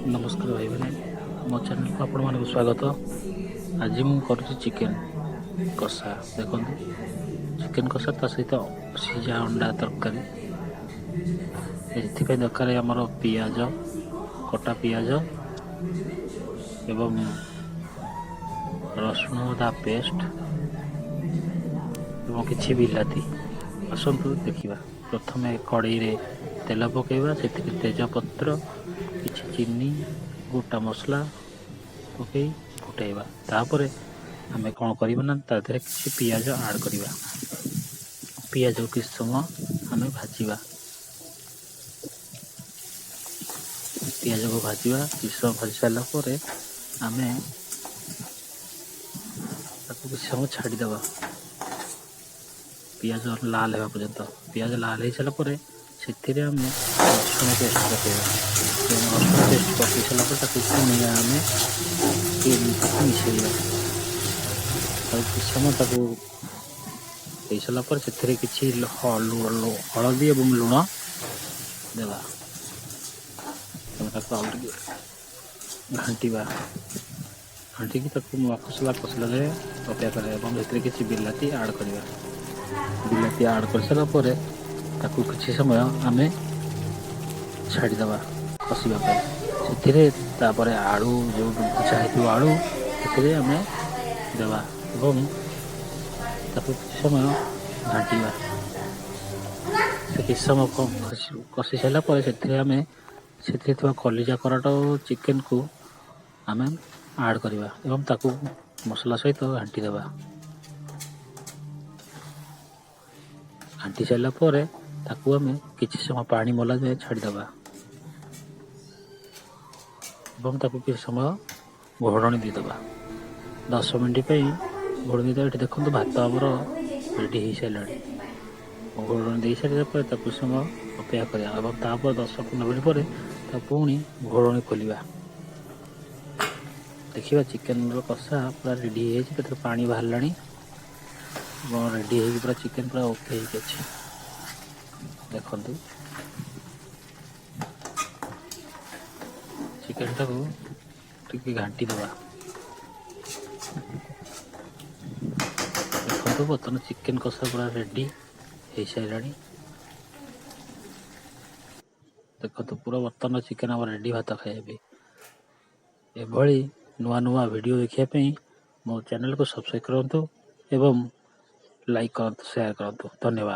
नमस्कार भाई मैंने मो चैनल को आपण मानक स्वागत। आज मु करुच्ची चिकेन कषा। देखो चिकेन कषा ता सहित सीझा अंडा तरकारी एथि दरकार आमर पियाज कटा पियाज एवं रसुण अदा पेस्ट एवं किछि बिलाती। आसतु देखा प्रथम कड़ई रे तेल पकेवा से तेजपत्र किछि चीनी गोटा मसला पकई फुटेवा। तापर आमे कौन करवा ना तादेह किछि पियाज ऐड करवा। पियाज को किछ समय आमे भाजीवा। पियाज को भाजीवा किछ समय भाजी सारा पर आमे ताको किछ समय छाड़ीदेवा पियाज लाल होगा पर्यंत। पियाज लाल हो सारा पर से आम रसुण पेस्ट पकेवा। रसुण पेस्ट पकई सारा पर आम मिसेवा किछ समय हो सारा पर से किछि हलदी और लुण देवा। घांटा घाटिकी मसला कषला अपेक्षा कर किसी बिलाती ऐड करवा। बिलाती ऐड कर सारा पर किसी समय आम छाड़ीदे कषापे से आलू जो भजा हो आलू से आम देवा किसी समय घाटा से किसी समय कषि सारा पर से कलिजा कराट चिकेन को आम ऐड करवा एवं ताकू मसला सहित घाटी देवा। घाटी सारा पर ताकू आम किसी समय पानी मला जाए छाड़ीदे एवं ताकू किसी समय घोड़नी देदेबा 10 मिनट घोड़नी देवा। ये देखो भात आमर रेडी हो सारा घोड़नी दे सारा पर समय अपेक्षा कर 10-15 मिनट पर पुणी घोड़नी खोलिया। देखिए चिकेन कषा पूरा रेडी हो पानी बाहर रेडी हो पूरा चिकेन पूरा ओके अच्छे। देखु चिकेन टाक घाटी देवा। देखो बर्तमान चिकेन कषा पूरा रेडी हो सारा। देखो पूरा बर्तमान चिकेन आम रेडी भात खाइबे। एभली नुआ नुआ वीडियो देखिए मो चैनल को सब्सक्राइब करूँ एवं लाइक करूँ शेयर करूँ। धन्यवाद।